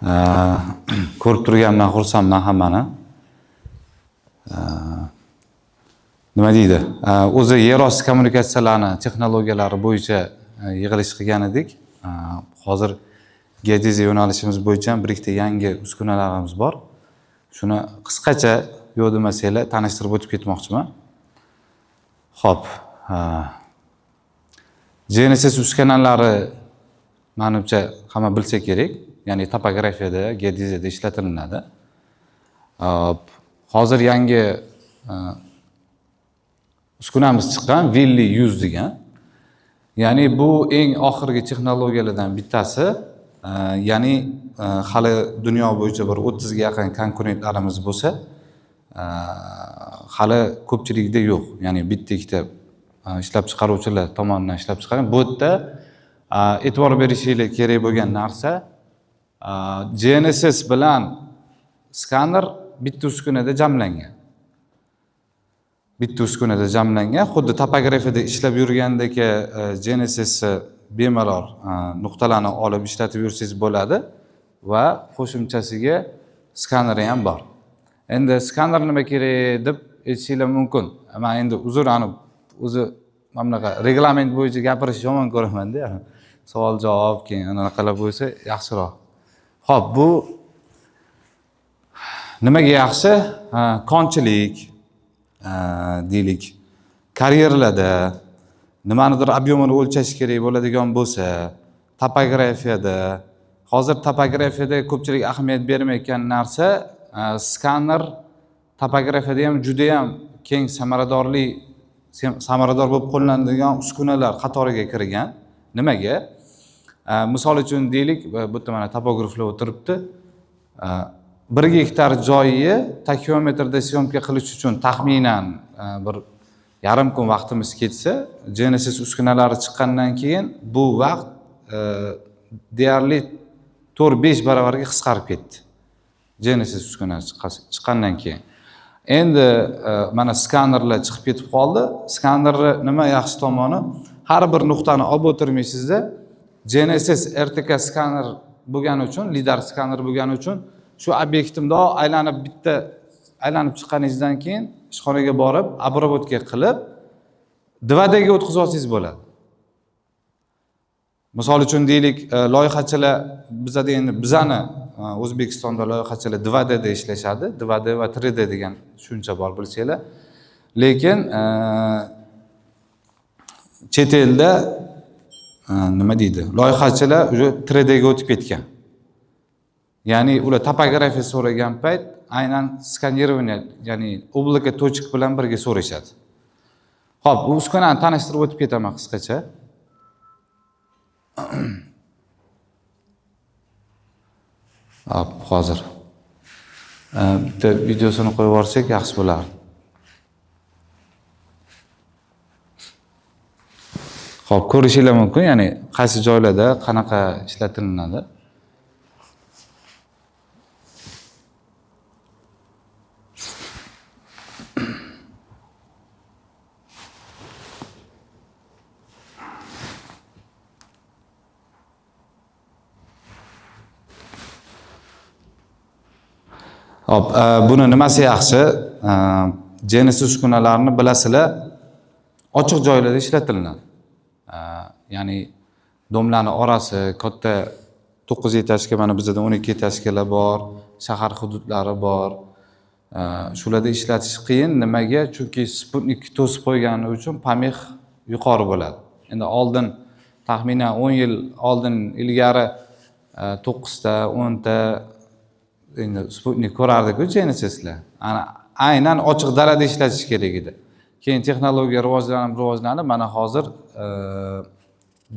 Ko'rib turganimdan xursandman hammani. Nima deydi? O'zi yer osti kommunikatsiyalari texnologiyalari bo'yicha yig'ilish qilgan edik. Hozir geodeziya yo'nalishimiz bo'yicha bir ikkita yangi uskunalarimiz bor. Shuni qisqacha yo'q demasanglar tanishtirib o'tib ketmoqchiman. Xo'p. GNSS uskunalari menimcha hamma bilsa kerak. Ya'ni topografiyada, geodeziyada ishlatilinadi. Hozir yangi uskunamiz chiqqan Villi 100 degan. Ya'ni bu eng oxirgi texnologiyalardan bittasi. Ya'ni hali dunyo bo'yicha bir 30 ga yaqin konkurentlarimiz bo'lsa, hali ko'pchilikda yo'q. Ya'ni bitta ikkita ishlab chiqaruvchilar tomonidan ishlab chiqarilgan. Bu yerda e'tibor berishingiz kerak bo'lgan narsa, GNSS bilan skaner bitta uskunada jamlangan. Xuddi topografiyada ishlab yurgandek GNSS bemalol nuqtalarni olib ishlatib yursangiz bo'ladi va qo'shimchasiga skaneri ham bor. Endi skaner nima kerak deb aytishinglar mumkin. Men endi o'zi mana bunaqa reglament bo'yicha gapirish yomon ko'raman-da. Savol javob keyin anaqalar bo'lsa yaxshiroq. Xo'p, bu nimaga yaxshi? Konchilik, deylik, karyerlarda nimanidir ob'yomini o'lchash kerak bo'ladigan bo'lsa, topografiyada, hozir topografiyada ko'pchilik ahamiyat bermayotgan narsa, skaner topografiyada ham juda ham keng samarador bo'lib qo'llanadigan uskunalar qatoriga kirgan. Nimaga? Misol uchun deylik, bu yerda mana topograflar o'tiribdi. 1 gektar joyni takiometrda syomka qilish uchun taxminan bir yarim kun vaqtimiz ketsa, GNSS uskunalari chiqqandan keyin bu vaqt deyarli 4-5 baravarga qisqarib ketdi. GNSS uskunasi chiqqandan keyin. Endi mana skanerlar chiqib ketib qoldi. Skanerni nima yaxshi tomoni? Har bir nuqtani olib o'tirmaysizda, GNSS RTK skaner bo'lgani uchun, lidar skaner bo'lgani uchun shu obyektimda aylanib chiqqaningizdan keyin ishxonaga borib, obработка qilib, 2Dga o'tkazib olsangiz bo'ladi. Misol uchun deylik, loyihachilar bizani O'zbekistonda loyihachilar 2D da ishlashadi. 2D va 3D degan tushuncha bor bilsanglar. Lekin chet elda nima deydi? Loyihachilar уже 3D ga o'tib ketgan. Ya'ni ular topografiya so'ragan payt aynan skanирование, ya'ni oblaka точек bilan birga so'rashadi. Xo'p, bu uskunani tanishtirib o'tib ketaman qisqacha. Hozir bitta videosini qo'yib yuborsak yaxshi bo'lardi. Xo'p, ko'rishingiz mumkin, ya'ni qaysi joylarda qanaqa ishlatilinadi. Hop, buni nimasi yaxshi? GNSS uskunalarini bilasizlar, ochiq joylarda ishlatilinadi. Ya'ni domlarning orasi katta 9 etajga, mana bizda 12 etajgalar bor, shahar hududlari bor. Shularda ishlatish qiyin. Nimaga? Chunki Sputnik to'sib qo'ygani uchun pamix yuqori bo'ladi. Endi oldin taxminan 10 yil oldin ilgari 9 ta, 10 ta endi Sputnik ko'rardik-ku GNSSlar. Aynan ochiq dalada ishlatish kerak edi. Keyin texnologiya rivojlanib, mana hozir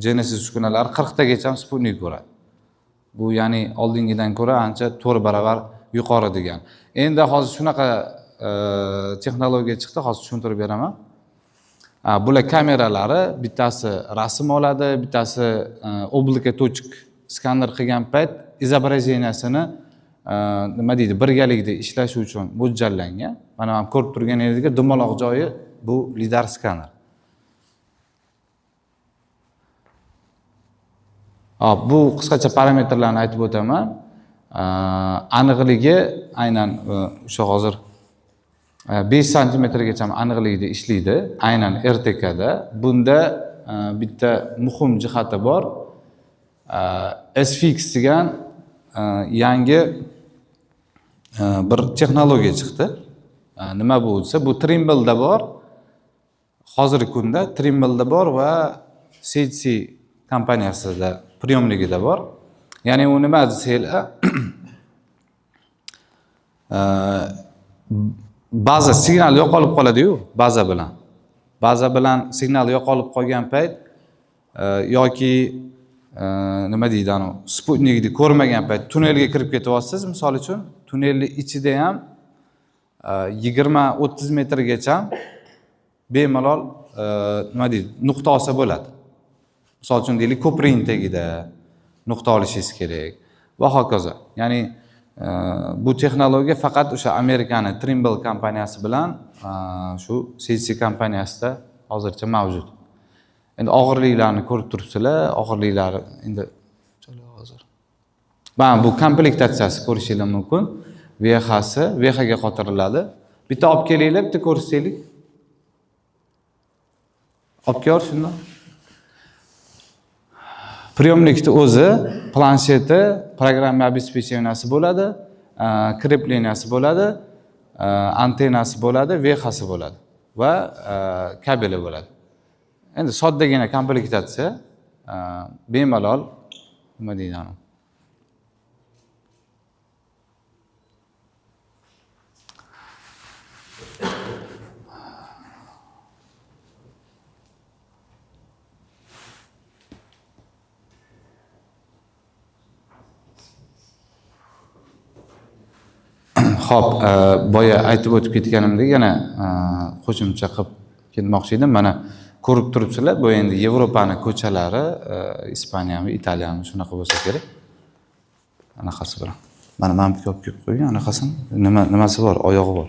GNSS uskunalari 40 tagacha Sputnik ko'radi. Bu ya'ni oldingidan ko'ra ancha 4 baravar yuqori degan. Endi hozir shunaqa texnologiya chiqdi, hozir tushuntirib beraman. Bular kameralari, bittasi rasm oladi, bittasi oblaka точек skaner qilgan payt izobrazeniyasini nima deydi, birgalikda ishlash uchun mo'ljallangan. Mana men ko'rib turganingizdek, dumaloq joyi bu lidar skaner. Bu qisqacha parametrlarni aytib o'taman. aniqligi aynan o'sha hozir 5 santimetrgacha aniqlikda ishlaydi, aynan RTKda. Bunda bitta muhim jihati bor. SFX degan yangi bir texnologiya chiqdi. Nima bu desa, bu Trimble'da bor. Hozirgi kunda Trimble'da bor va CHC kompaniyasida priyomligida bor. Ya'ni u nima desanglar, baza signal yo'qolib qoladi-yu, baza bilan signal yo'qolib qolgan payt yoki nima deydi, Sputnikni ko'rmagan payt tunnelga kirib ketyapsiz, misol uchun, tunnelning ichida ham 20-30 metrgacha bemalol nima deydi, nuqta olsa bo'ladi. Misol uchun deylik, ko'prik tagida nuqta olishingiz kerak va hokazo. Ya'ni bu texnologiya faqat o'sha Amerikaning Trimble kompaniyasi bilan shu CHC kompaniyasida hozircha mavjud. Endi og'irliklarni ko'rib turibsizlar, og'irliklari endi hozir. Mana bu komplektatsiyasi ko'rishingiz mumkin. VH'si, VH'ga qotiriladi. Bitta olib kelinglar, bitta ko'rsataylik. Olib kel shundan. Priyomnikning o'zi, plansheti, programma обеспеченияsi bo'ladi, krepleniyasi bo'ladi, antennasi bo'ladi, VH'si bo'ladi va kabeli bo'ladi. Endi soddagina komplektatsiya, bemalol nima deydi? Xo'p, boya aytib o'tib ketganimdek yana qo'shimcha qilib ketmoqchi edim. Mana ko'rib turibsizlar, bu endi Yevropaning ko'chalari, Ispaniyami, Italiyami shunaqa bo'lsa kerak. Anaqasi bilan. Mana bu olib kelib qo'ygan, anaqasini nimasi bor, oyog'i bor.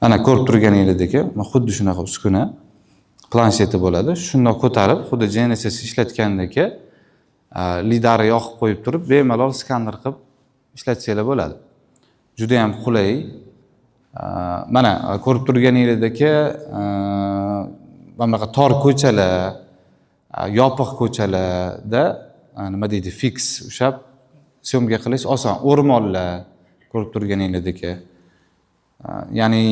Ana ko'rib turganingizdek, xuddi shunaqa uskuna plansheti bo'ladi. Shundoq ko'tarib, xuddi Genesis ishlatgandek lidari yoqib qo'yib turib, bemalol skaner qilib ishlatsanglar bo'ladi. Juda ham qulay. Mana ko'rib turganingizdek, bunaqa tor ko'chalar, yopiq ko'chalarda nima deydi, fix ushlab syomka qilish oson. O'rmonlar ko'rib turganingizdek. Ya'ni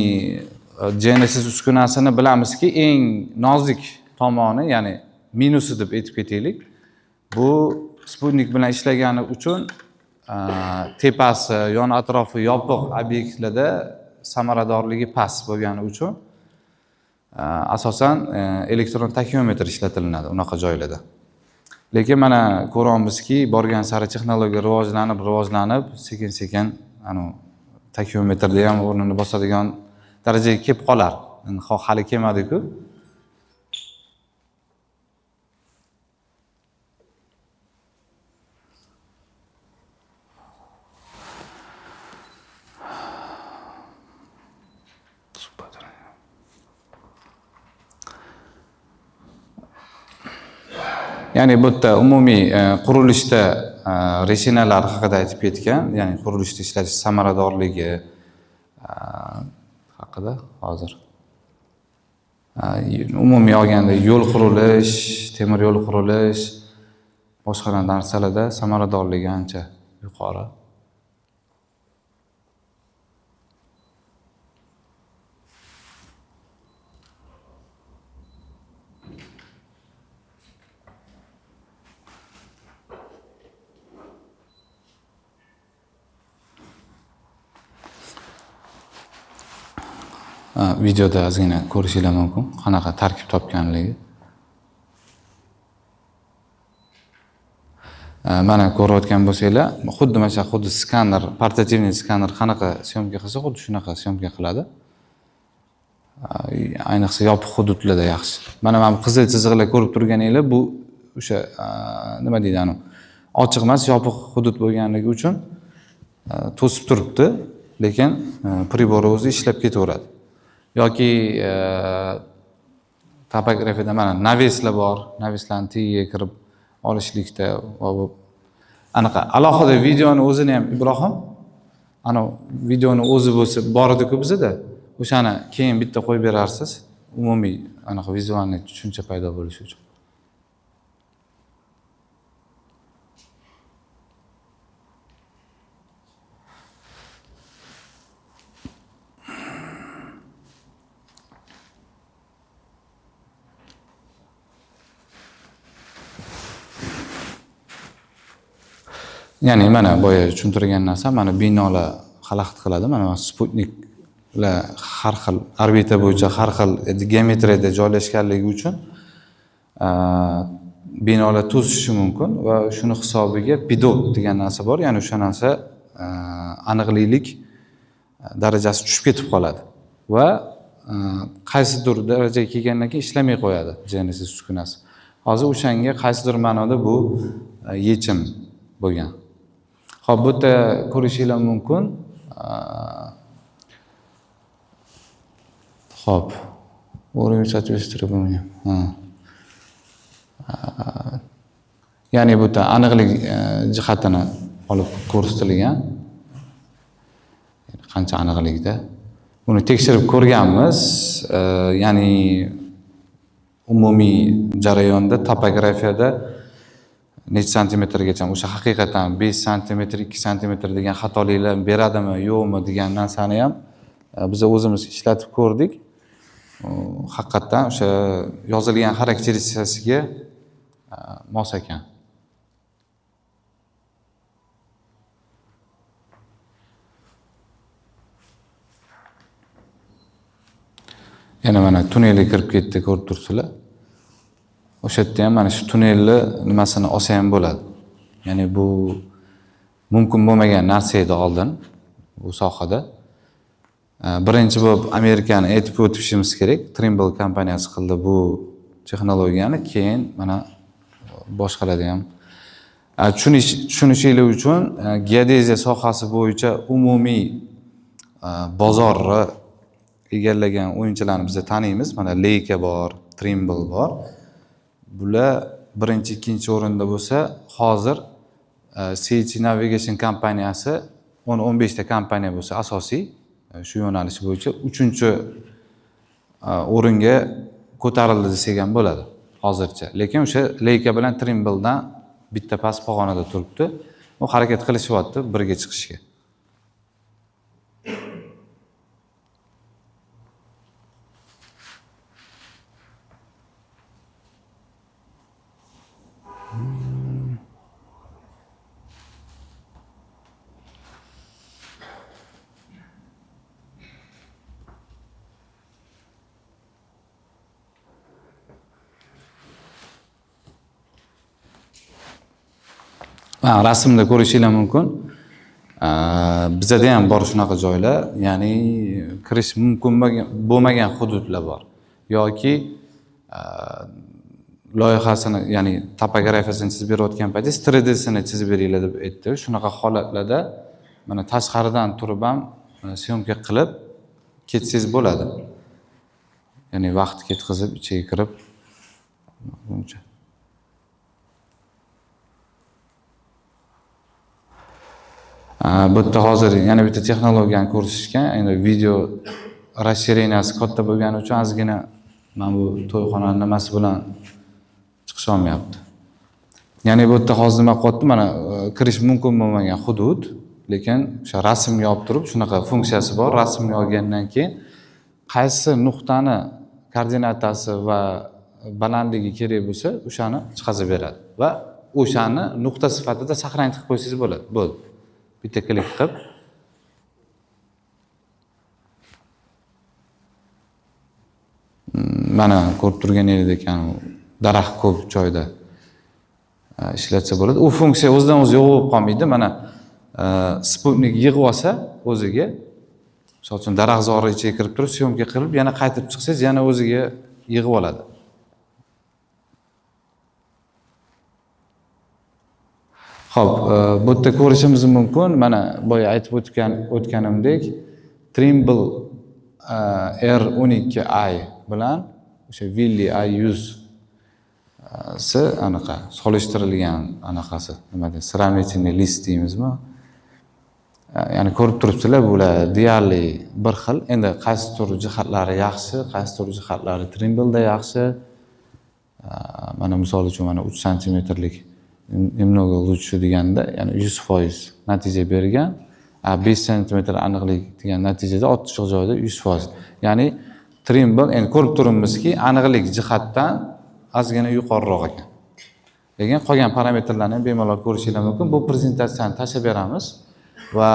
Genesis uskunasini bilamizki, eng nozik tomoni, ya'ni minusi deb aytib ketaylik. Bu Sputnik bilan ishlagani uchun tepasi, yon atrofi yopiq obyektlarda samaradorligi past bo'lgani uchun asosan elektron taxiometr ishlatilinadi unaqa joylarda. Lekin mana ko'ramizki, borgan sari texnologiya rivojlanib, sekin-sekin taxiometrda ham o'rnini bosadigan darajaga kelib qolar. Hali kelmadi-ku. Ya'ni bu yerda umumiy qurilishda reshinalar haqida aytib ketgan, ya'ni qurilishda ishlash samaradorligi haqida hozir. Umumiy olganda yo'l qurilish, temir yo'l qurilish, boshqa narsalarda samaradorligi ancha yuqori. Videoda ozgina ko'rishingiz mumkin, qanaqa tarkib topganligi. Mana ko'rayotgan bo'lsanglar, xuddi skaner, portativniy skaner qanaqa syomka qilsa, xuddi shunaqa syomka qiladi. Ayniqsa yopiq hududlarda yaxshi. Mana qizil chiziqlar ko'rib turganinglar, bu o'sha nima deydi, ochiq emas, yopiq hudud bo'lganligi uchun to'sib turibdi, lekin pribor o'zi ishlab ketaveradi. Yoki topografiyada mana naveslar bor, naveslarni tagiga kirib olishlikda va anaqa alohida videoni o'zini ham Ibrohim ana videoni o'zi bo'lsa bor edi-ku bizda. O'shani keyin bitta qo'yib berarsiz. Umumiy anaqa vizualniy tushuncha paydo bo'lishi uchun. Ya'ni mana boya tushuntirgan narsa mana binolar xalaqit qiladi. Mana Sputniklar har xil orbita bo'yicha har xil geometriyada joylashganligi uchun binolar to'sishi mumkin va shuni hisobiga pidot degan narsa bor. Ya'ni o'sha narsa aniqlik darajasi tushib ketib qoladi va qaysidir darajaga kelgandan keyin ishlamay qo'yadi Genesis uskunasi. Hozir o'shanga qaysidir ma'noda bu yechim bo'lgan. Xo'p, bu yerda ko'rishingiz mumkin. Xo'p. Уровень соответствия bo'lgan. Ya'ni bu yerda aniqlik jihatini olib ko'rsatilgan. Qancha aniqlikda. Buni tekshirib ko'rganmiz. Ya'ni umumiy jarayonda topografiyada necha santimetrgacha o'sha haqiqatan 5 santimetr, 2 santimetr degan xatoliklar beradimi, yo'qmi degan narsani ham biz o'zimiz ishlatib ko'rdik. Haqiqatan o'sha yozilgan xarakteristikasiga mos ekan. Yana mana tunnelga kirib ketdi, ko'rib turibsizlar. O'sha yerda ham mana shu tunnelni nimasini olsa ham bo'ladi. Ya'ni bu mumkin bo'lmagan narsa edi oldin bu sohada. Birinchi bo'lib Amerikani aytib o'tishimiz kerak. Trimble kompaniyasi qildi bu texnologiyani, keyin mana boshqalarga ham tushunishingiz uchun geodeziya sohasi bo'yicha umumiy bozorni egallagan o'yinchilarni biz taniymiz. Mana Leica bor, Trimble bor. Bular birinchi, ikkinchi o'rinda bo'lsa, hozir CT Navigation kompaniyasi 10-15 ta kompaniya bo'lsa asosiy shu yo'nalish bo'yicha 3-chi o'ringa ko'tarildi desak ham bo'ladi hozircha. Lekin o'sha Leica bilan Trimbledan bitta past pog'onada turibdi. U harakat qilishyapti birga chiqishga. Rasmda ko'rishingiz mumkin. Bizda ham bor shunaqa joylar, ya'ni kirish mumkin bo'lmagan hududlar bor. Yoki loyihasini, ya'ni topografiyasini chizib berayotgan paytingiz 3D'sini chizib beringlar deb aytdi. Shunaqa holatlarda mana tashqaridan turib ham syomka qilib ketsangiz bo'ladi. Ya'ni vaqt ketkazib ichiga kirib buncha. Bu yerda hozir yana bitta texnologiyani ko'rsatishgan. Endi video расширенияsi katta bo'lgani uchun ozgina mana bu to'yxonaning nimasi bilan chiqisha olmayapti. Ya'ni bu yerda hozir nima qilyapti? Mana kirish mumkin bo'lmagan hudud, lekin o'sha rasmga olib turib shunaqa funksiyasi bor. Rasmga olgandan keyin qaysi nuqtani koordinatasi va balandligi kerak bo'lsa, o'shani chiqazib beradi va o'shani nuqta sifatida saqlanib qo'ysangiz bo'ladi. Bo'ldi. Bitta klik qilib mana ko'rib turganingizdek ekan, daraxt ko'p joyda ishlatsa bo'ladi. U funksiya o'zidan o'zi yo'q bo'lib qolmaydi. Mana Sputnik yig'ib olsa o'ziga, misol uchun daraxt zori ichiga kirib turib, syomka qilib, yana qaytib chiqsangiz, yana o'ziga yig'ib oladi. Xo'p, bu yerda ko'rishimiz mumkin. Mana boya aytib o'tganimdek, Trimble R12i bilan o'sha Willy i100 anaqa solishtirilgan anaqasi nima deydi, sravnительный list deymizmi? Ya'ni ko'rib turibsizlar, bular deyarli bir xil. Endi qaysi tur jihatlari yaxshi, qaysi tur jihatlari Trimble'da yaxshi. Mana misol uchun mana 3 santimetrlik немного лучше deganda, ya'ni 100% natija bergan. 5 santimetr aniqlik degan natijada 60 joyda 100%. Ya'ni Trimble endi ko'rib turibmizki, aniqlik jihatdan ozgina yuqoriroq ekan. Lekin qolgan parametrlarni bemalol ko'rishingiz mumkin. Bu prezentatsiyani tashlab beramiz va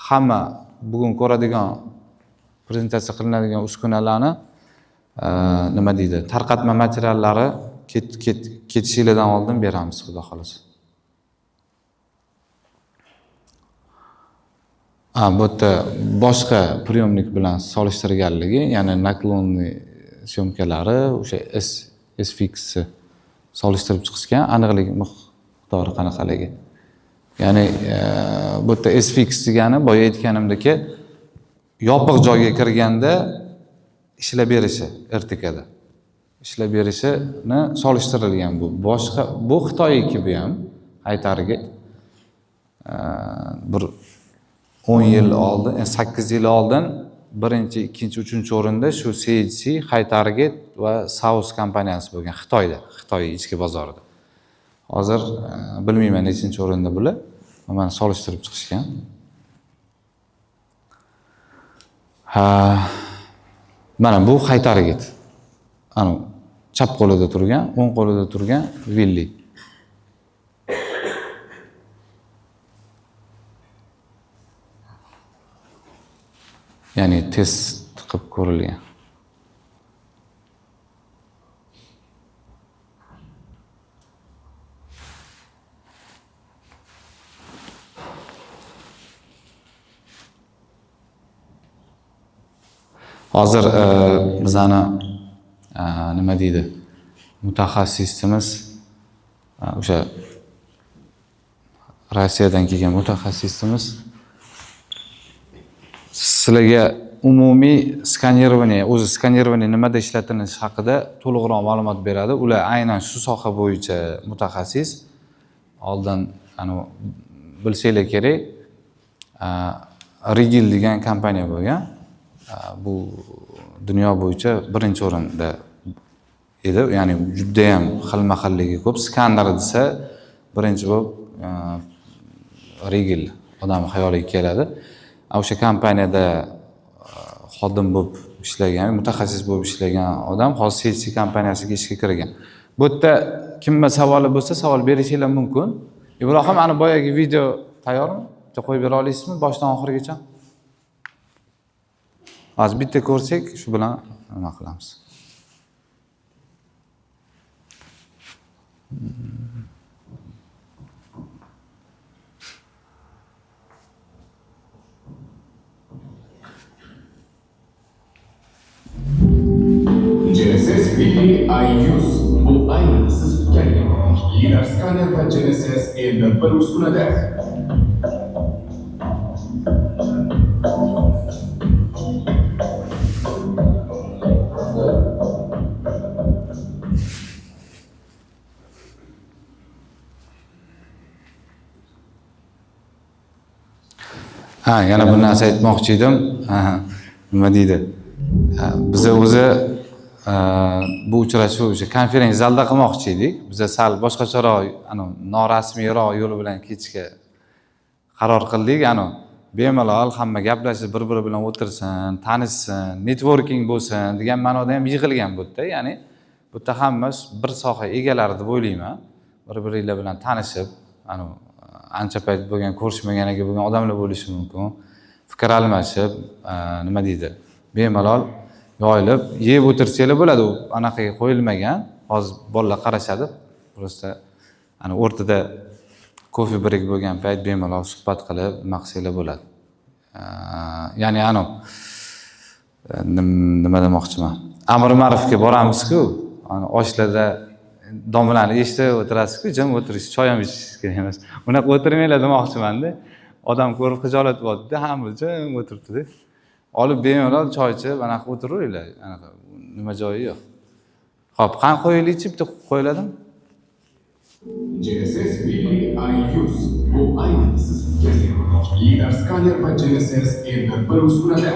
hamma bugun ko'radigan prezentatsiya qilinadigan uskunalarni nima deydi, tarqatma materiallari ketishidan oldin beramiz, xudo xolasa. Bu yerda boshqa priyomnik bilan solishtirganligi, ya'ni naklonniy syomkalari, o'sha SFX solishtirib chiqishgan, aniqlik miqdori qanaqaligi. Ya'ni bu yerda SFX degani boya aytganimdek, yopiq joyga kirganda ishlab berishi RTKda. Ishlab berishini solishtirilgan bu. Boshqa bu Xitoyniki bu ham aytarga bir 10 yil oldin, 8 yil oldin birinchi, ikkinchi, uchinchi o'rinda shu CHC, High Target va South kompaniyasi bo'lgan Xitoyda, Xitoy ichki bozorida. Hozir bilmayman nechinchi o'rinda bular. Mana solishtirib chiqishgan. Mana bu High Target. Ana chap qo'lida turgan, o'ng qo'lida turgan Willy. Ya'ni test qilib ko'rilgan. Hozir bizani nima deydi, mutaxassisimiz o'sha Rossiyadan kelgan mutaxassisimiz sizlarga umumiy skanerирование, o'zi skanerирование nimada ishlatilishi haqida to'liqroq ma'lumot beradi. Ular aynan shu soha bo'yicha mutaxassis. Oldin bilsanglar kerak, Rigil degan kompaniya bo'lgan. Bu dunyo bo'yicha birinchi o'rinda edi. Ya'ni juda ham xilma-xilligi ko'p. Skanner desa birinchi bo'lib Rigil odam xayoliga keladi. O'sha kompaniyada xodim bo'lib ishlagan, mutaxassis bo'lib ishlagan odam hozir CHC kompaniyasiga ishga kirgan. Bu yerda kimga savoli bo'lsa, savol berishingiz mumkin. Ibrohim, ana boyagi video tayyormi? Bitta qo'yib bera olasizmi boshdan oxirigacha? Hozir bitta ko'rsak, shu bilan nima qilamiz? Genesis Willy i100 bu aynı siz tutganlik. Linear Scanner ve Genesis endi bir uskunada. Yana bir narsa aytmoqchi edim. Nima deydi? Biz o'zi bu uchrashuv o'sha konferensiya zalda qilmoqchi edik. Biz sal boshqacharoq, norasmiyroq yo'l bilan ketishga qaror qildik. Bemalol hamma gaplashib, bir-biri bilan o'tirsin, tanishsin, networking bo'lsin degan ma'noda ham yig'ilgan bu yerda. Ya'ni bu yerda hamma bir soha egalari deb o'ylayman. Bir-biringlar bilan tanishib, ancha payt bo'lgan, ko'rishmaganiga bo'lgan odamlar bo'lishi mumkin. Fikr almashib, nima deydi? Bemalol yoyilib, yeb o'tirsanglar bo'ladi. U anaqaga qo'yilmagan. Hozir bolalar qarashadi. Prosta o'rtada kofe break bo'lgan payt bemalol suhbat qilib, nima qilsanglar bo'ladi. Ya'ni nima demoqchiman? Amir Umarovga boramiz-ku, oshlarda domlalarni eshitib o'tirasiz-ku, jim o'tirish, choy ham ichish kerak emas. Unaqa o'tirmanglar demoqchiman-da. Odam ko'rib xijolat bo'ldi-da, hamma jim Hop, qani qo'yilikchi bitta qo'yiladimi? GNSS Weekly iUse. Bu ayni siz kutgan Lidar skaner va GNSS endi bir uskunada.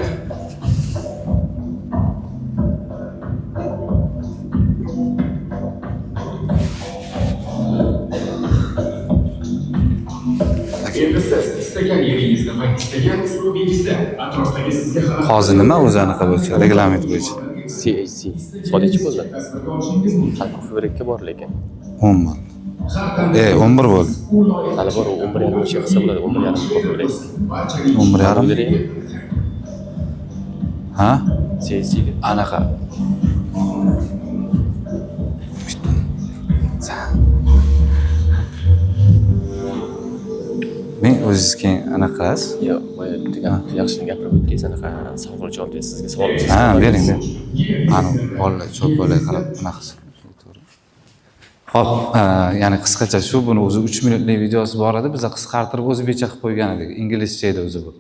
Endi siz istagan yeringizni va istagan uslubingizda atrofdagi sizga xalaqit Hozir nima o'zi anaqa bo'yicha, reglament bo'yicha? CHC. So'lichi bo'ldi. Qancha fabrikka bor lekin. 10 ming. 11 bo'ldi. Hali bor 11,5 ish qilsa bo'ladi, 11,5 bo'ladi. 11,5. Ha? CHC ga. Anaqa. Men o'zingiz keyin anaqa qilasiz. Yo'q, boya degan yaxshi gapirib o'tdingiz, anaqa savol javob berasiz, sizga savol berasiz. Ha, bering. Ani bolalar, cho'p bolalar qarab bunaqa qilsin. Hop, ya'ni qisqacha shu buni o'zi 3 minutlik videosi bor edi. Biz qisqartirib o'zbekcha qilib qo'ygan edik. Inglizcha edi o'zi bu.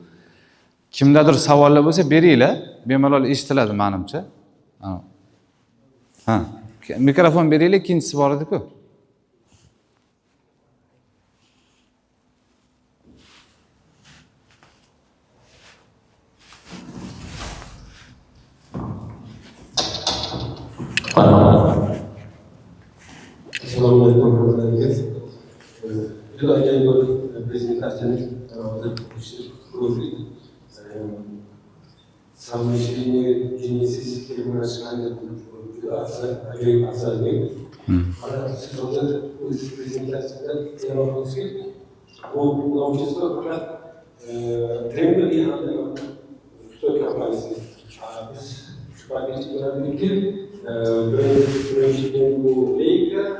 Kimdadir savollar bo'lsa beringlar, bemalol eshitiladi menimcha. Ha. Mikrofon beringlar, ikkinchisi bor edi-ku. Assalamualaikum warahmatullahi wabarakatuh. Itu aja yang presentasi profil. Sama ini Genesis kemudian juga asal ini. Pada sesuatu presentasi yang profil, общество fakat trend yang ada itu kampanye. Biz sebagai orang mikir presiden bu legal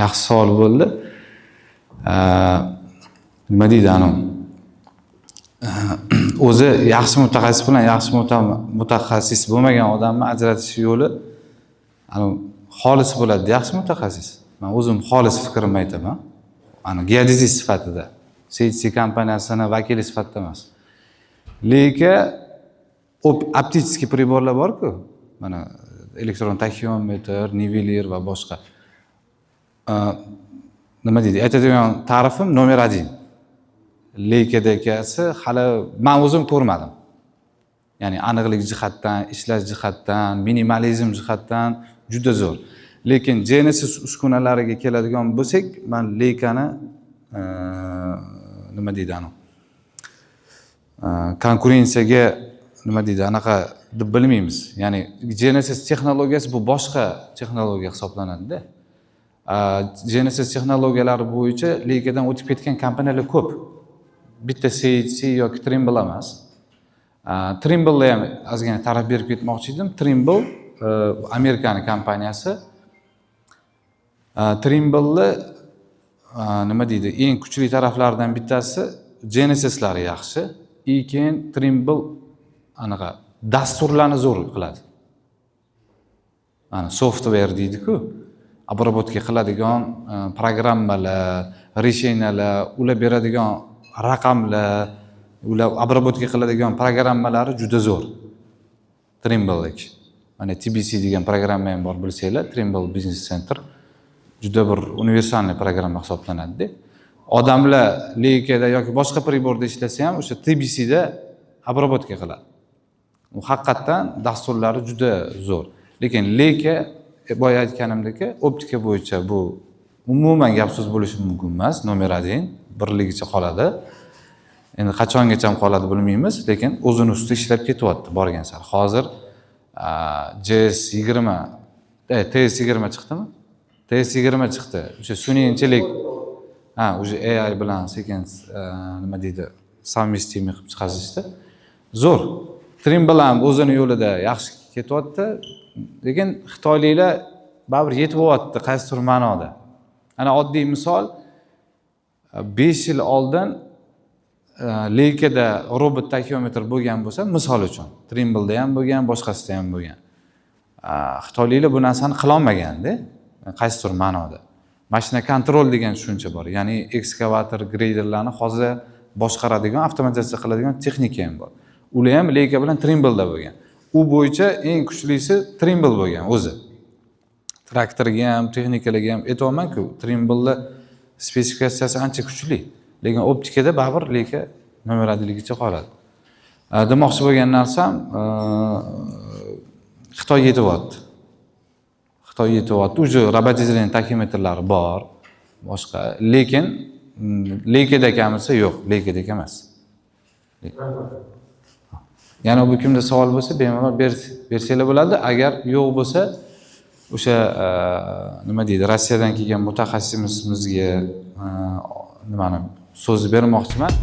yaxshi savol bo'ldi. Nima deydi anu? O'zi yaxshi mutaxassis bilan yaxshi mutaxassis bo'lmagan odamni ajratish yo'li anu xolis bo'ladi, yaxshi mutaxassis. Men o'zim xolis fikrimni aytaman. Anu geodezik sifatida, CHC kompaniyasini vakili sifatida emas. Lekin optический приborlar bor-ku. Mana elektron taxiometr, nivelir va boshqa. Nima deydi? Aytadigan ta'rifim nomer 1. Leykadagisi hali men o'zim ko'rmadim. Ya'ni aniqlik jihatdan, ishlash jihatdan, minimalizm jihatdan juda zo'r. Lekin Genesis uskunalariga keladigan bo'lsak, men leykani nima deydi anu? Konkurensiyaga nima deydi anaqa deb bilmaymiz. Ya'ni Genesis texnologiyasi bu boshqa texnologiya hisoblanadi-da. Genesis texnologiyalari bo'yicha legadan o'tib ketgan kompaniyalar ko'p. Bitta CHC yoki Trimble emas. Trimble ham ozgina taraf berib ketmoqchi edim. Trimble Amerikaning kompaniyasi. Trimble nima deydi? Eng kuchli taraflaridan bittasi Genesislari yaxshi. Keyin Trimble anaqa dasturlarni zo'r qiladi. Ana software deydi-ku. Обработка qiladigan programmalar, решениyalar, ular beradigan raqamlar, ular обработка qiladigan programmalari juda zo'r. Trimble. Mana TBC degan programma ham bor bilsanglar, Trimble Business Center. Juda bir universalniy programma hisoblanadi-da. Odamlar leykada yoki boshqa priborda ishlasa ham o'sha TBC da обработка qiladi. U haqiqatan dasturlari juda zo'r. Lekin leyka boya aytganimdek, optika bo'yicha bu umuman gap so'z bo'lishi mumkin emas. Nomer 1 birligicha qoladi. Endi qachongacha qoladi bilmaymiz, lekin o'zini ustida ishlab ketyapti borgan sari. Hozir JS20 TS20 chiqdimi? TS20 chiqdi. O'sha sun'iy intellekt o'sha AI bilan sekin nima deydi, совместимый qilib chiqazishdi. Zo'r. Trimble ham o'zini yo'lida yaxshi ketyapti, lekin xitoyliklar baribir yetib o'tdi qaysidir ma'noda. Ana oddiy misol 5 yil oldin leykada robot taxiometr bo'lgan bo'lsa, misol uchun Trimble ham bo'lgan, boshqasida ham bo'lgan. Xitoyliklar bu narsani qila olmagan-da, qaysidir ma'noda. Mashina kontrol degan tushuncha bor. Ya'ni ekskavator, greyderlarni hozir boshqaradigan, avtomatizatsiya qiladigan texnika ham bor. Ular ham Leica bilan Trimble'da bo'lgan. U bo'yicha eng kuchlisi Trimble bo'lgan o'zi. Traktorga ham, texnikalarga ham aytolman-ku, Trimble'da spesifikatsiyasi ancha kuchli. Lekin optikada baribir Leica nomeradiligicha qoladi. Demoqchi bo'lgan narsam, Xitoy yetyapti. Xitoy yetyapti. Uje robotizatsiya taximetrlari bor, boshqa. Lekin Leica'dek emas, yo'q, Leica'dek emas. Yana bu kimda savol bo'lsa, bemalol bersanglar bo'ladi. Agar yo'q bo'lsa, o'sha nima deydi, Rossiyadan kelgan mutaxassisimizga nimani so'z bermoqchiman.